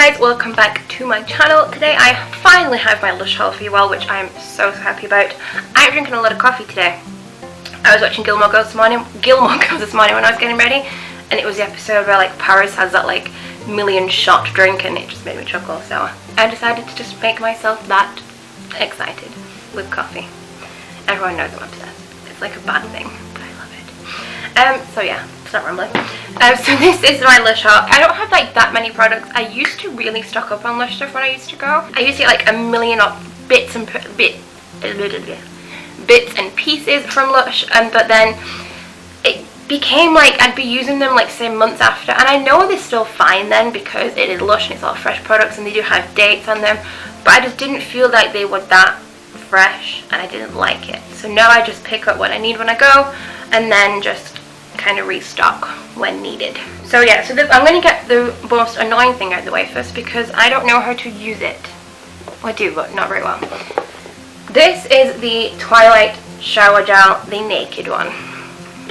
guys, welcome back to my channel. Today I finally have my Lush haul for you all, which I'm so happy about. I'm drinking a lot of coffee today. I was watching Gilmore Girls this morning when I was getting ready, and it was the episode where like Paris has that like million shot drink, and it just made me chuckle. So I decided to just make myself that excited with coffee. Everyone knows I'm obsessed. It's like a bad thing, but I love it. So yeah, stop rambling. So this is my Lush haul. I don't have like that many products. I used to really stock up on Lush stuff when I used to go. I used to get like a million of bits and pieces from Lush, but then it became like I'd be using them like say months after, and I know they're still fine then because it is Lush and it's all fresh products and they do have dates on them, but I just didn't feel like they were that fresh and I didn't like it. So now I just pick up what I need when I go and then just kind of restock when needed. So yeah, so I'm going to get the most annoying thing out of the way first because I don't know how to use it. Well, I do, but not very well. This is the Twilight shower gel, the naked one.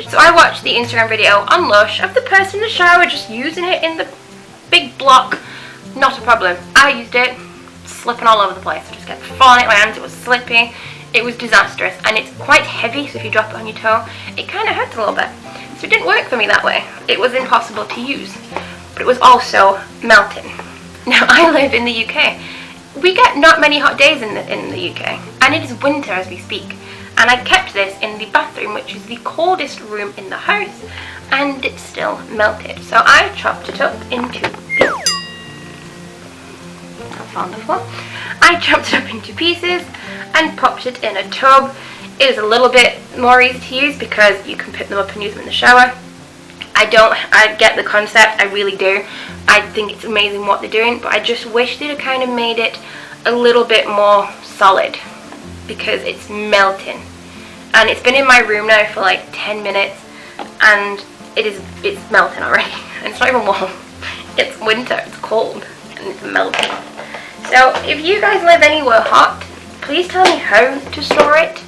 So I watched the Instagram video on Lush of the person in the shower just using it in the big block. Not a problem. I used it, slipping all over the place. I just kept falling out my hands. It was slippy. It was disastrous, and it's quite heavy, so if you drop it on your toe, it kind of hurts a little bit. So it didn't work for me that way. It was impossible to use, but it was also melting. Now I live in the UK. We get not many hot days in the UK, and it is winter as we speak. And I kept this in the bathroom, which is the coldest room in the house, and it still melted. So I chopped it up into pieces. I found the floor. I chopped it up into pieces and popped it in a tub. It is a little bit more easy to use because you can pick them up and use them in the shower. I get the concept, I really do. I think it's amazing what they're doing, but I just wish they'd have kind of made it a little bit more solid because it's melting. And it's been in my room now for like 10 minutes and it's melting already. And it's not even warm. It's winter, it's cold, and it's melting. So if you guys live anywhere hot, please tell me how to store it,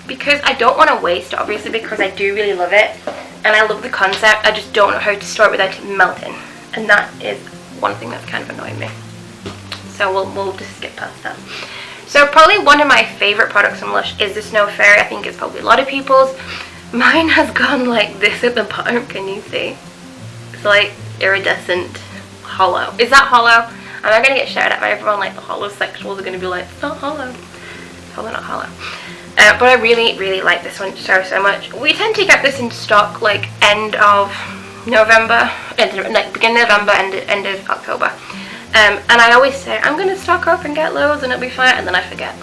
because I don't want to waste it, obviously, because I do really love it and I love the concept. I just don't know how to store it without it melting, and that is one thing that's kind of annoying me. So we'll just skip past that. So probably one of my favorite products from Lush is the Snow Fairy. I think it's probably a lot of people's. Mine has gone like this at the bottom. Can you see? It's like iridescent hollow. Is that hollow? I'm not going to get shouted at by everyone like the hollow sexuals are going to be like, it's not hollow. It's probably not hollow. But I really like this one so much. We tend to get this in stock like end of November, like beginning of November, end of October. And I always say, I'm going to stock up and get loads and it'll be fine, and then I forget.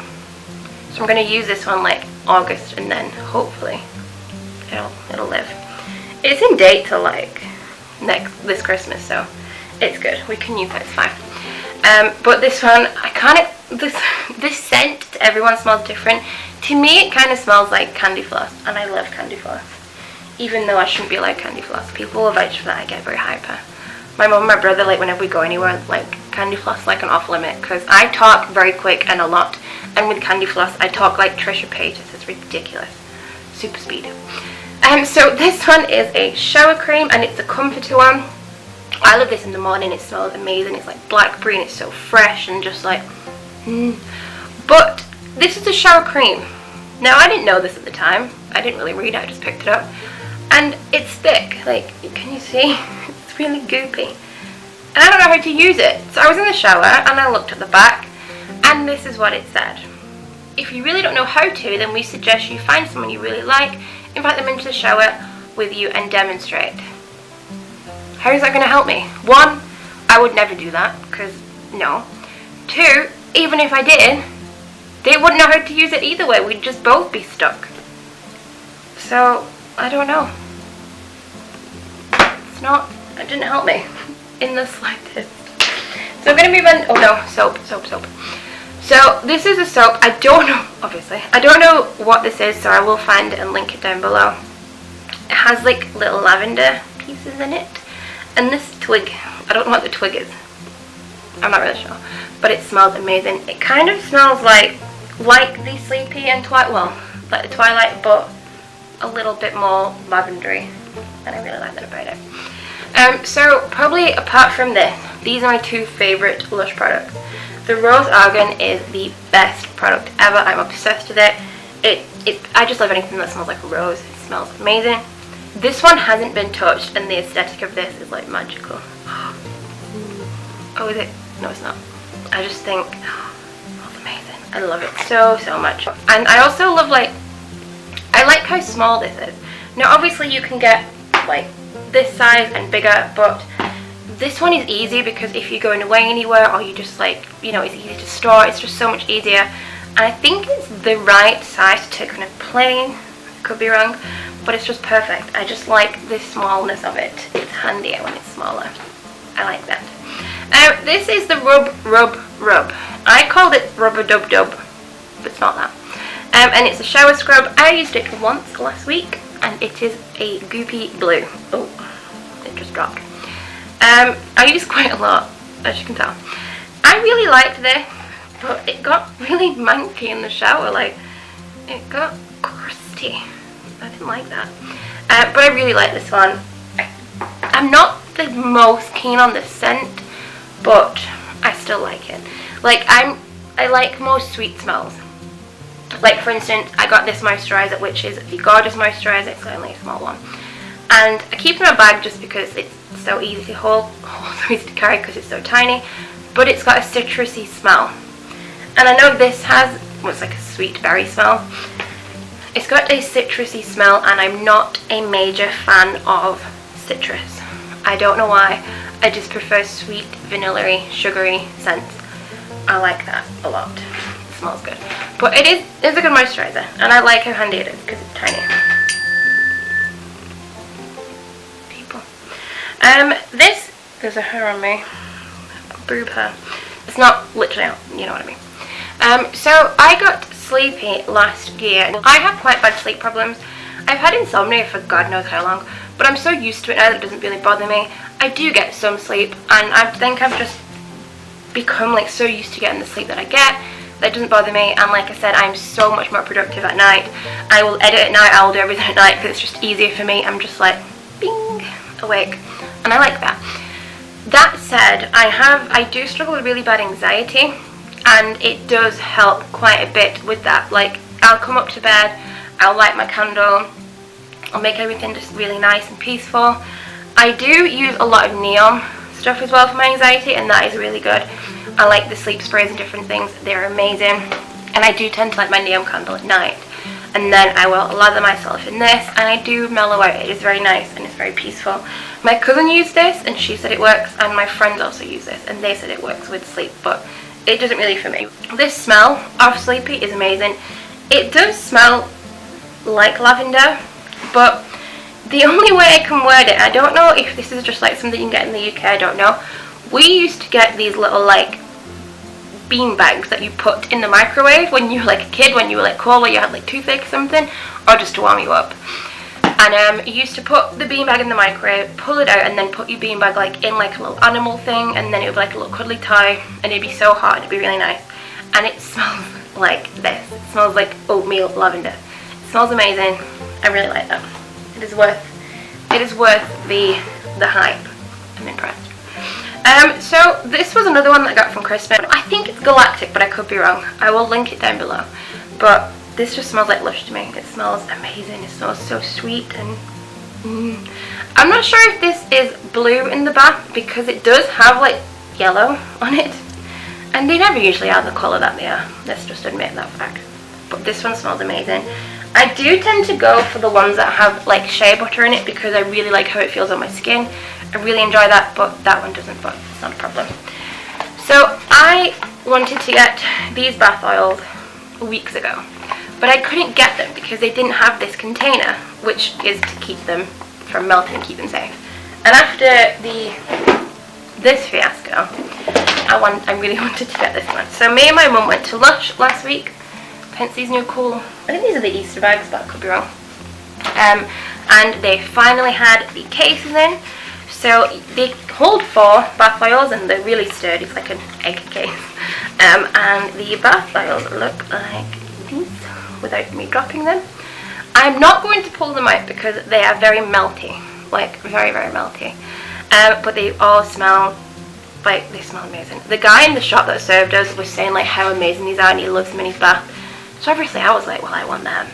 So I'm going to use this one like August, and then hopefully it'll live. It's in date till like this Christmas, so it's good. We can use it, it's fine. But this one, this scent to everyone smells different. To me, it kind of smells like candy floss, and I love candy floss. Even though I shouldn't be like candy floss. People will vouch for that. I get very hyper. My mum and my brother, like whenever we go anywhere, like candy floss like an off limit, because I talk very quick and a lot, and with candy floss I talk like Trisha Paytas. It's ridiculous. Super speed. So this one is a shower cream, and it's a comforter one. I love this in the morning. It smells amazing. It's like blackberry and it's so fresh and just like But this is a shower cream. Now I didn't know this at the time. I didn't really read it. I just picked it up, and it's thick. Like, can you see? It's really goopy, and I don't know how to use it. So I was in the shower and I looked at the back, and this is what it said. If you really don't know how to, then we suggest you find someone you really like, invite them into the shower with you and demonstrate. How is that going to help me? One, I would never do that, because no. Two, even if I did, they wouldn't know how to use it either way. We'd just both be stuck. So, I don't know. It didn't help me in the slightest. So I'm going to move on. Oh no, soap. So this is a soap. I don't know, obviously. I don't know what this is, so I will find it and link it down below. It has like little lavender pieces in it. And this twig, I don't know what the twig is. I'm not really sure. But it smells amazing. It kind of smells like the Sleepy and Twilight, like the Twilight, but a little bit more lavendery. And I really like that about it. So probably apart from this, these are my two favourite Lush products. The Rose Argan is the best product ever. I'm obsessed with it. I just love anything that smells like a rose. It smells amazing. This one hasn't been touched, and the aesthetic of this is like magical. Oh, is it? No, it's not. I just think, oh, it's amazing. I love it so much. And I also love, like, I like how small this is. Now obviously you can get like this size and bigger, but this one is easy because if you're going away anywhere, or you just like, you know, it's easy to store. It's just so much easier. And I think it's the right size to take on a plane. Could be wrong, but it's just perfect. I just like the smallness of it. It's handier when it's smaller. I like that. This is the Rub. I called it Rubber Dub Dub, but it's not that. And it's a shower scrub. I used it once last week, and it is a goopy blue. Oh, it just dropped. I use quite a lot, as you can tell. I really liked this, but it got really manky in the shower. Like, it got crusty. I didn't like that. But I really like this one. I'm not the most keen on the scent, but I still like it. Like, I like most sweet smells. Like, for instance, I got this moisturiser, which is the Gorgeous Moisturiser. It's only a small one. And I keep it in my bag just because it's so easy to hold, so easy to carry because it's so tiny. But it's got a citrusy smell. And I know this has what's like a sweet berry smell. It's got a citrusy smell, and I'm not a major fan of citrus. I don't know why. I just prefer sweet, vanilla-y, sugary scents. I like that a lot. It smells good. But it's a good moisturiser, and I like how handy it is because it's tiny. People. There's a hair on me. Boob hair. It's not literally out, you know what I mean. So I got sleepy last year. I have quite bad sleep problems. I've had insomnia for God knows how long, but I'm so used to it now that it doesn't really bother me. I do get some sleep, and I think I've just become like so used to getting the sleep that I get that it doesn't bother me. And like I said, I'm so much more productive at night. I will edit at night, I will do everything at night because it's just easier for me. I'm just like bing, awake, and I like that. That said, I do struggle with really bad anxiety, and it does help quite a bit with that. Like, I'll come up to bed, I'll light my candle, I'll make everything just really nice and peaceful. I do use a lot of neon stuff as well for my anxiety, and that is really good. I like the sleep sprays and different things, they're amazing. And I do tend to light my neon candle at night, and then I will lather myself in this, and I do mellow out. It is very nice and it's very peaceful. My cousin used this and she said it works, and my friends also use this and they said it works with sleep, but it doesn't really for me. This smell of Sleepy is amazing. It does smell like lavender, but the only way I can word it, I don't know if this is just like something you can get in the UK, I don't know. We used to get these little like bean bags that you put in the microwave when you were like a kid, when you were like cold, or you had like toothache or something, or just to warm you up. And you used to put the beanbag in the microwave, pull it out, and then put your beanbag like in like a little animal thing, and then it would be like a little cuddly toy, and it'd be so hot, it'd be really nice. And it smells like this. It smells like oatmeal lavender. It smells amazing. I really like that. It is worth the hype. I'm impressed. So this was another one that I got from Christmas. I think it's Galactic, but I could be wrong. I will link it down below. But this just smells like Lush to me. It smells amazing. It smells so sweet, and I'm not sure if this is blue in the back because it does have like yellow on it, and they never usually are the colour that they are. Let's just admit that fact. But this one smells amazing. I do tend to go for the ones that have like shea butter in it because I really like how it feels on my skin. I really enjoy that, but that one doesn't, but it's not a problem. So I wanted to get these bath oils weeks ago, but I couldn't get them because they didn't have this container, which is to keep them from melting and keep them safe. And after this fiasco, I really wanted to get this one. So me and my mum went to Lush last week, hence these new cool, I think these are the Easter bags, but I could be wrong. And they finally had the cases in. So they hold 4 bath oils, and they're really sturdy. It's like an egg case. And the bath oils look like these without me dropping them. I'm not going to pull them out because they are very melty, like very, very melty. but they all smell like, they smell amazing. The guy in the shop that served us was saying like how amazing these are, and he loves them in his bath. So obviously I was like, well, I want them.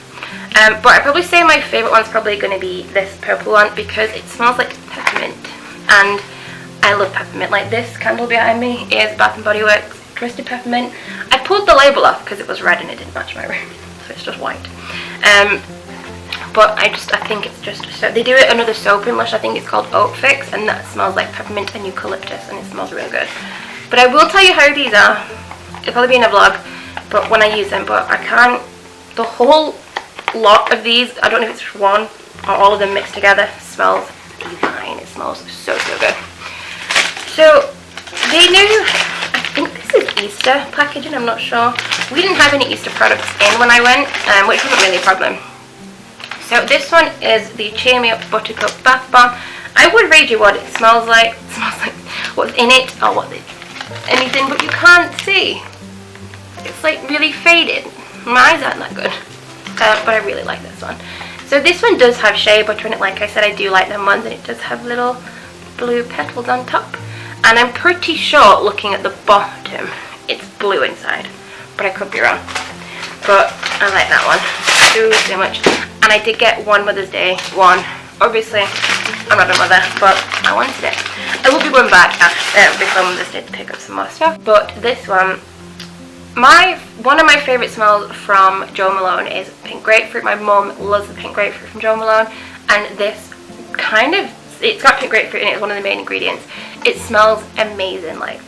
But I'd probably say my favourite one's probably going to be this purple one, because it smells like peppermint, and I love peppermint. Like, this candle behind me is Bath and Body Works Twisted Peppermint. I pulled the label off because it was red and it didn't match my room, so it's just white. But I think it's just so, they do it another soap in Lush, I think it's called Oat Fix, and that smells like peppermint and eucalyptus, and it smells really good. But I will tell you how these are. It'll probably be in a vlog, but when I use them, but I can't, the whole lot of these, I don't know if it's one or all of them mixed together, smells divine. It smells so good. So they knew, I think this is Easter packaging, I'm not sure. We didn't have any Easter products in when I went, which wasn't really a problem. So this one is the Cheer Me Up Buttercup Bath Bomb. I would read you what it smells like. It smells like what's in it or anything, but you can't see. It's like really faded. My eyes aren't that good, but I really like this one. So this one does have shea butter in it. Like I said, I do like them ones, and it does have little blue petals on top. And I'm pretty sure, looking at the bottom, it's blue inside, but I could be wrong. But I like that one so much. And I did get one Mother's Day one. Obviously, I'm not a mother, but I wanted it. I will be going back before Mother's Day to pick up some more stuff. But this one, one of my favourite smells from Jo Malone is pink grapefruit. My mum loves the pink grapefruit from Jo Malone, and this it's got pink grapefruit in it. It's one of the main ingredients. It smells amazing. Like,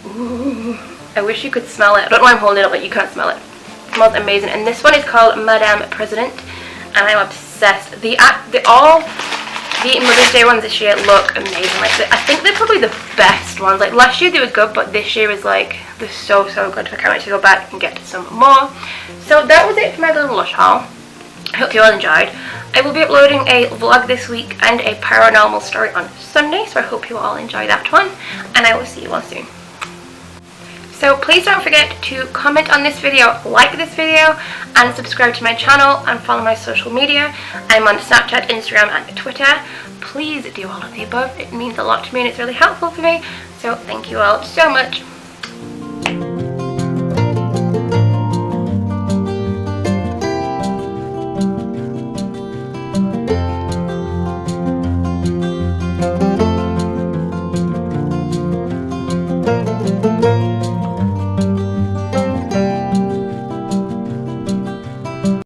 ooh, I wish you could smell it. I don't know why I'm holding it up, but you can't smell it. It smells amazing. And this one is called Madame President, and I'm obsessed. All the Mother's Day ones this year look amazing. Like, I think they're probably the best ones. Like, last year they were good, but this year is like, they're so good. I can't wait to go back and get some more. So that was it for my little Lush haul. I hope you all enjoyed. I will be uploading a vlog this week and a paranormal story on Sunday, so I hope you all enjoy that one, and I will see you all soon. So please don't forget to comment on this video, like this video, and subscribe to my channel and follow my social media. I'm on Snapchat, Instagram, and Twitter. Please do all of the above. It means a lot to me and it's really helpful for me. So thank you all so much.